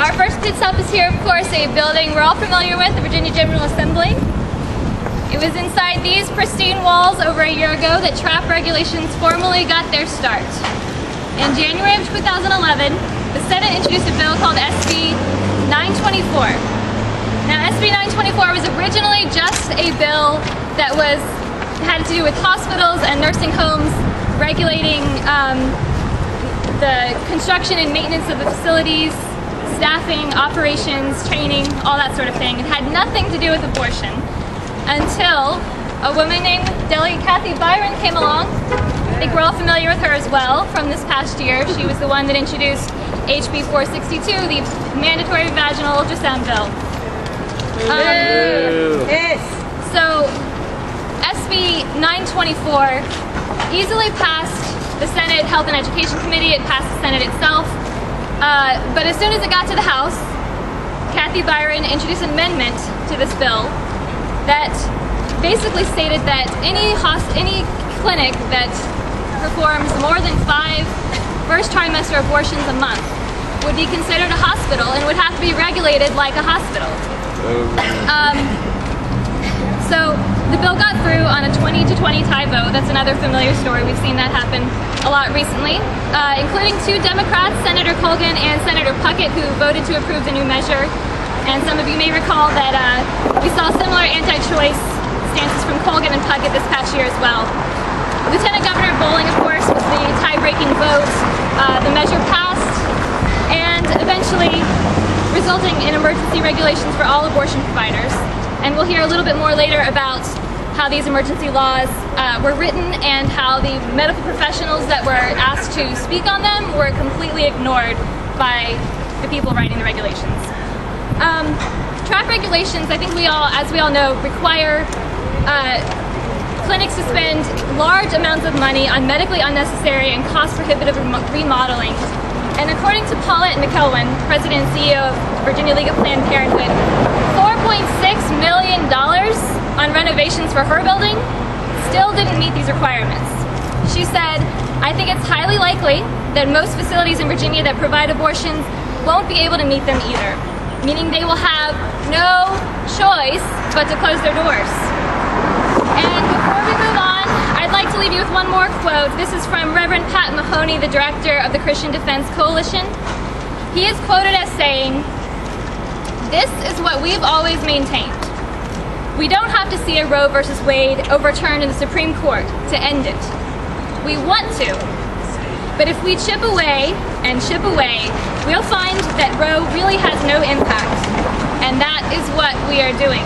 Our first pit stop is here, of course, a building we're all familiar with, the Virginia General Assembly. It was inside these pristine walls over a year ago that trap regulations formally got their start. In January of 2011, the Senate introduced a bill called SB 924. Now, SB 924 was originally just a bill that had to do with hospitals and nursing homes, regulating the construction and maintenance of the facilities, staffing, operations, training, all that sort of thing. It had nothing to do with abortion until a woman named Delegate Kathy Byron came along. I think we're all familiar with her as well from this past year. She was the one that introduced HB 462, the mandatory vaginal ultrasound bill. So SB 924 easily passed the Senate Health and Education Committee. It passed the Senate itself. But as soon as it got to the House, Kathy Byron introduced an amendment to this bill that basically stated that any clinic that performs more than 5 first trimester abortions a month would be considered a hospital and would have to be regulated like a hospital. So the bill got through on a 20-20 tie vote. That's another familiar story. We've seen that happen a lot recently, including 2 Democrats, Senator Colgan and Senator Puckett, who voted to approve the new measure. And some of you may recall that we saw similar anti-choice stances from Colgan and Puckett this past year as well. Lieutenant Governor Bolling, of course, was the tie-breaking vote. The measure passed, and eventually resulting in emergency regulations for all abortion providers. And we'll hear a little bit more later about how these emergency laws were written and how the medical professionals that were asked to speak on them were completely ignored by the people writing the regulations. Trap regulations, I think as we all know, require clinics to spend large amounts of money on medically unnecessary and cost-prohibitive remodeling. And according to Paulette McElwain, President and CEO of Virginia League of Planned Parenthood, $4.6 million on renovations for her building still didn't meet these requirements. She said, "I think it's highly likely that most facilities in Virginia that provide abortions won't be able to meet them either, meaning they will have no choice but to close their doors." And before we move on, I'd like to leave you with one more quote. This is from Reverend Pat Mahoney, the director of the Christian Defense Coalition. He is quoted as saying, "This is what we've always maintained. We don't have to see a Roe versus Wade overturned in the Supreme Court to end it. We want to. But if we chip away and chip away, we'll find that Roe really has no impact. And that is what we are doing."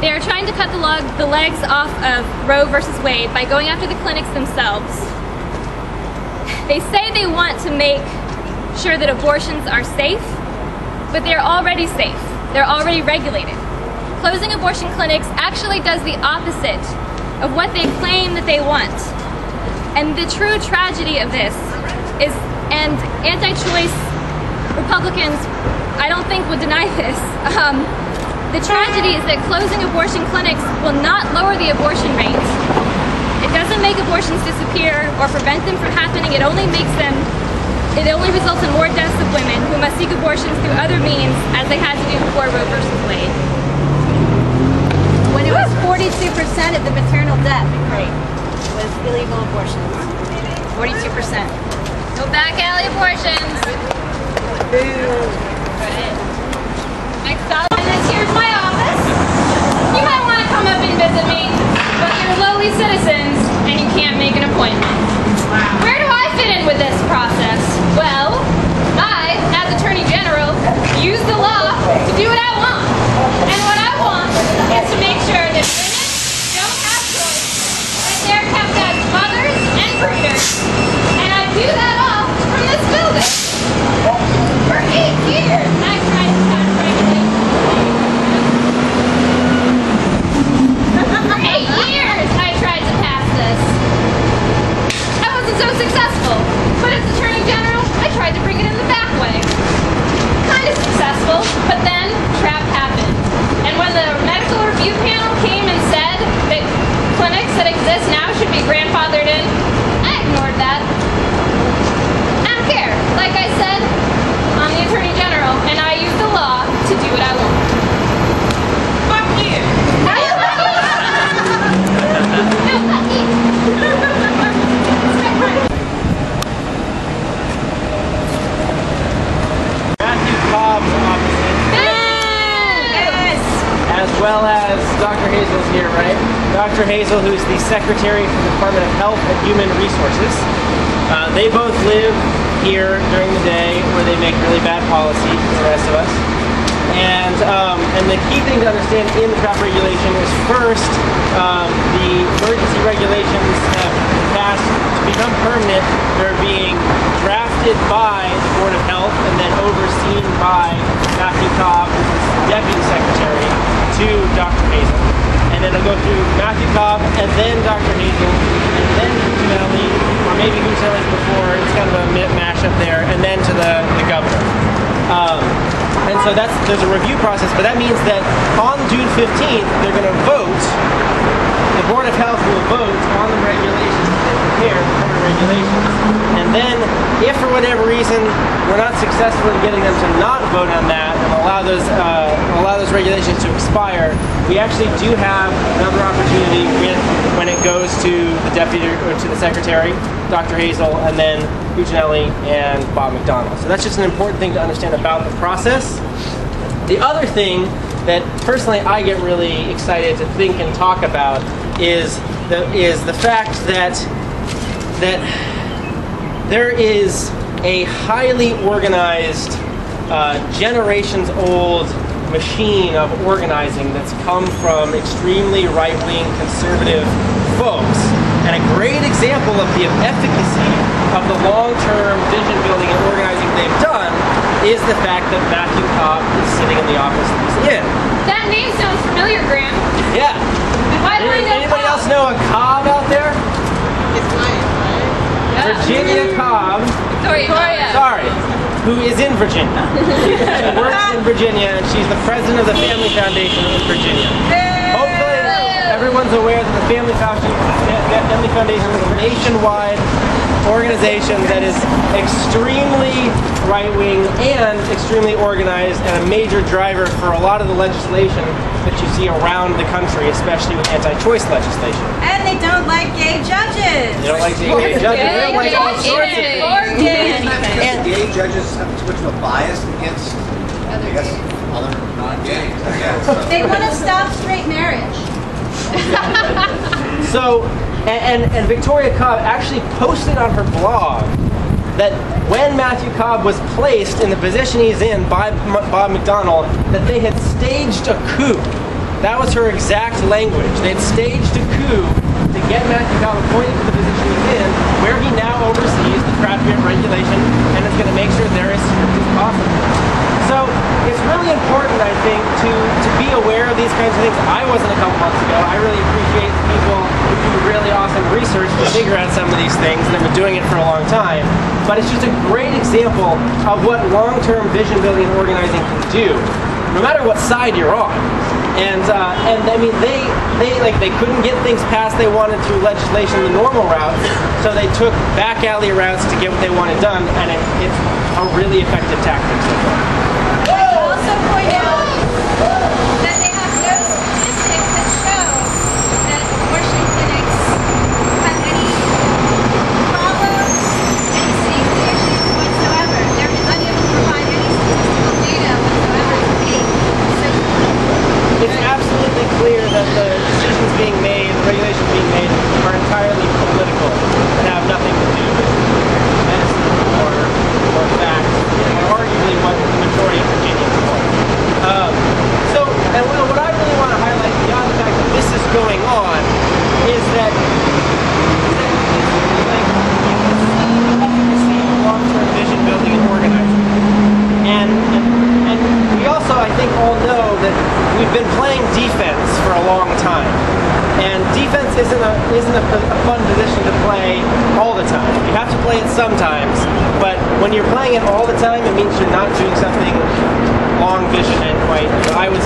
They are trying to cut the legs off of Roe versus Wade by going after the clinics themselves. They say they want to make sure that abortions are safe, but they're already safe. They're already regulated. Closing abortion clinics actually does the opposite of what they claim that they want. And the true tragedy of this is, and anti-choice Republicans, I don't think, would deny this, the tragedy is that closing abortion clinics will not lower the abortion rate. It doesn't make abortions disappear or prevent them from happening. It only results in more deaths of women who must seek abortions through other means, as they had to do before Roe versus Wade. When it was 42% of the maternal death rate was illegal abortions. 42%. No back alley abortions. Next up. Here's my office. You might want to come up and visit me, but you're lowly citizens and you can't make an appointment. Where do I fit in with this process? Well, I, as Attorney General, use the law to do what I want. And what I want is to make sure that women don't have choice, that they're kept as mothers and breeders. And I do that all from this building. For 8 years, I tried to pass regulations. For 8 years I tried to pass this. I wasn't so successful, but as Attorney General, I tried to bring it in the back way. Kind of successful, but then TRAP happened. And when the medical review panel came and said that clinics that exist now should be grandfathered in, I ignored that. Dr. Hazel, who is the Secretary for the Department of Health and Human Resources. They both live here during the day where they make really bad policy for the rest of us. And the key thing to understand in the draft regulation is first, the emergency regulations have passed to become permanent. They're being drafted by the Board of Health and then overseen by Matthew Cobb, who's the Deputy Secretary, to Dr. Hazel. And then it'll go through Matthew Cobb and then Dr. Hazel and then Cuccinelli, or maybe Cuccinelli before, it's kind of a mashup there, and then to the governor. And so there's a review process, but that means that on June 15th, they're going to vote. The Board of Health will vote on the regulations that they prepared, the current regulations. And then, if for whatever reason we're not successful in getting them to not vote on that and allow those regulations to expire, we actually do have another opportunity when it goes to the deputy or to the secretary, Dr. Hazel, and then Cuccinelli and Bob McDonnell. So that's just an important thing to understand about the process. The other thing that personally I get really excited to think and talk about is the fact that there is a highly organized, generations-old machine of organizing that's come from extremely right-wing conservative folks. And a great example of the efficacy of the long-term vision building and organizing they've done is the fact that Matthew Cobb is sitting in the office that he's in. That name sounds familiar, Graham. Yeah. Why do I know Anybody Cobb? else know a Cobb out there? It's mine, right? Yeah. Virginia Cobb. Victoria. Sorry. Who is in Virginia. She works in Virginia, and she's the president of the Family Foundation in Virginia. Hopefully, everyone's aware that the Family Foundation is a nationwide organization that is extremely right-wing and extremely organized and a major driver for a lot of the legislation that you see around the country, especially with anti-choice legislation. And they don't like gay judges. They don't like gay judges. They don't like all sorts of things. And gay judges have too much of a bias against, I guess, other non-gays, I guess. They want to stop straight marriage. So, and Victoria Cobb actually posted on her blog that when Matthew Cobb was placed in the position he's in by Bob McDonnell, that they had staged a coup. That was her exact language. They had staged a coup to get Matthew Cobb appointed to the position he's in, where he now oversees the craft beer regulation and is going to make sure they're as strict as possible. So it's really important, I think, to be aware of these kinds of things. I wasn't a couple months ago. I really appreciate people who do really awesome research to figure out some of these things and have been doing it for a long time. But it's just a great example of what long-term vision building and organizing can do, no matter what side you're on. And I mean, they couldn't get things passed they wanted through legislation the normal route, so they took back alley routes to get what they wanted done, and it's a really effective tactic so far. Also point out that they have no statistics that show that abortion clinics have any problems, any safety issues whatsoever. They're unable to provide any statistical data whatsoever to date. So It's absolutely clear that the decisions being made, the regulations being made, are entirely political and have nothing to do with medicine or fact, or arguably what the majority of Virginians want. And what I really want to highlight beyond the fact that this is going on is that long-term vision building and organizing. And we also, I think, all know that we've been playing defense for a long time. And defense isn't a fun position to play all the time. You have to play it sometimes, but when you're playing it all the time, it means you're not doing something long vision and quite, I would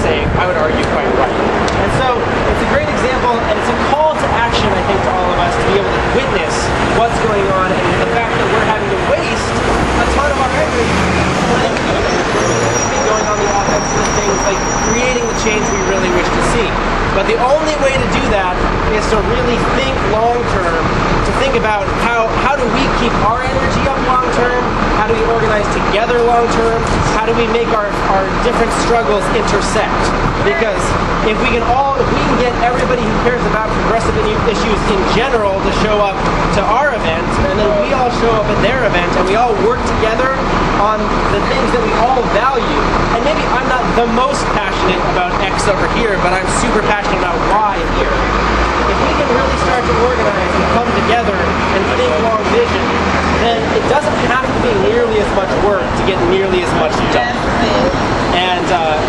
argue, quite right. And so it's a great example, and it's a call to action, I think, to all of us to be able to witness what's going on and the fact that we're having to waste a ton of our energy going on the offensive things like creating the change we really wish to see. But the only way to do that is to really think long term, to think about how do we keep our energy up long term? How do we organize together long term? How do we make our different struggles intersect? Because if we can get everybody who cares about progressive issues in general to show up to our event, and then we all show up at their event, and we all work together on the things that we all value. And maybe I'm not the most passionate about X over here, but I'm super passionate about Y here. If we can really start to organize and come together and think long vision, then it doesn't have to be nearly as much work to get nearly as much done.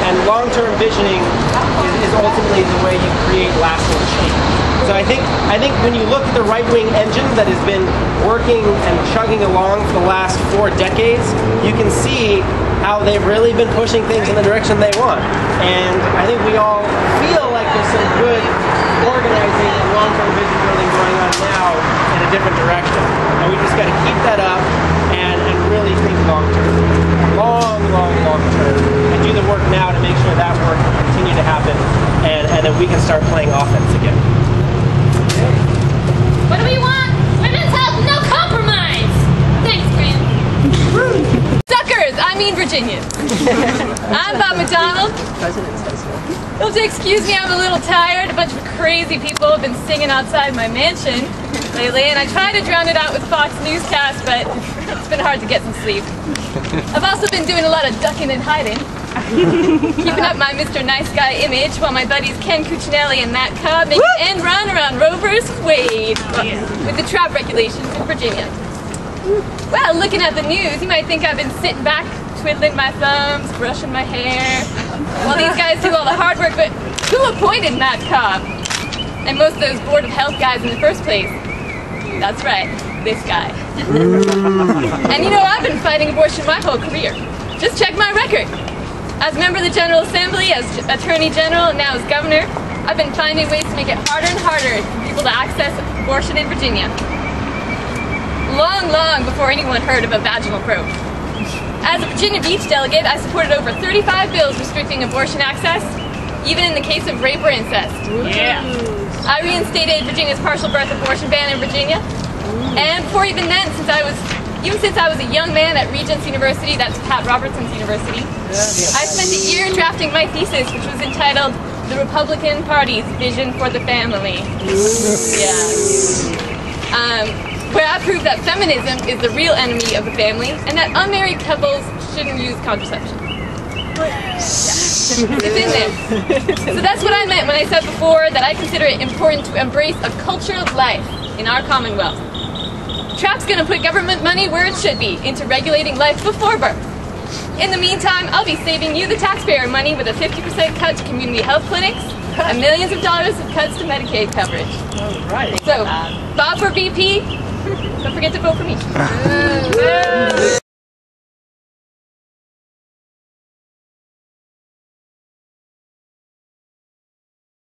And long-term visioning is ultimately the way you create lasting change. So I think when you look at the right-wing engine that has been working and chugging along for the last 4 decades, you can see how they've really been pushing things in the direction they want. And I think we all feel like there's some good organizing and long-term vision building going on now in a different direction. And we just got to keep that up and really think long-term. Long term. And do the work now to make sure that work will continue to happen and that we can start playing offense again. What do we want? Women's health, no compromise! Thanks, Grant. Suckers! I mean Virginia. I'm Bob McDonald. You'll have to excuse me, I'm a little tired. A bunch of crazy people have been singing outside my mansion lately, and I try to drown it out with Fox newscasts, but it's been hard to get some sleep. I've also been doing a lot of ducking and hiding, keeping up my Mr. Nice Guy image while my buddies Ken Cuccinelli and Matt Cobb make an end run around Roe vs. Wade with the trap regulations in Virginia. Well, looking at the news, you might think I've been sitting back, twiddling my thumbs, brushing my hair, while these guys do all the hard work, but who appointed Matt Cobb? And most of those Board of Health guys in the first place? That's right, this guy. And you know, I've been fighting abortion my whole career. Just check my record. As a member of the General Assembly, as Attorney General, and now as Governor, I've been finding ways to make it harder and harder for people to access abortion in Virginia. Long before anyone heard of a vaginal probe. As a Virginia Beach delegate, I supported over 35 bills restricting abortion access, even in the case of rape or incest. Yeah. I reinstated Virginia's partial birth abortion ban in Virginia. And before even then, since I was a young man at Regents University, that's Pat Robertson's university, I spent a year drafting my thesis, which was entitled The Republican Party's Vision for the Family. Where I proved that feminism is the real enemy of the family and that unmarried couples shouldn't use contraception. It's in there. So that's what I meant when I said before that I consider it important to embrace a culture of life in our Commonwealth. TRAP's going to put government money where it should be, into regulating life before birth. In the meantime, I'll be saving you the taxpayer money with a 50% cut to community health clinics and millions of dollars of cuts to Medicaid coverage. All right. So, Bob for VP, don't forget to vote for me.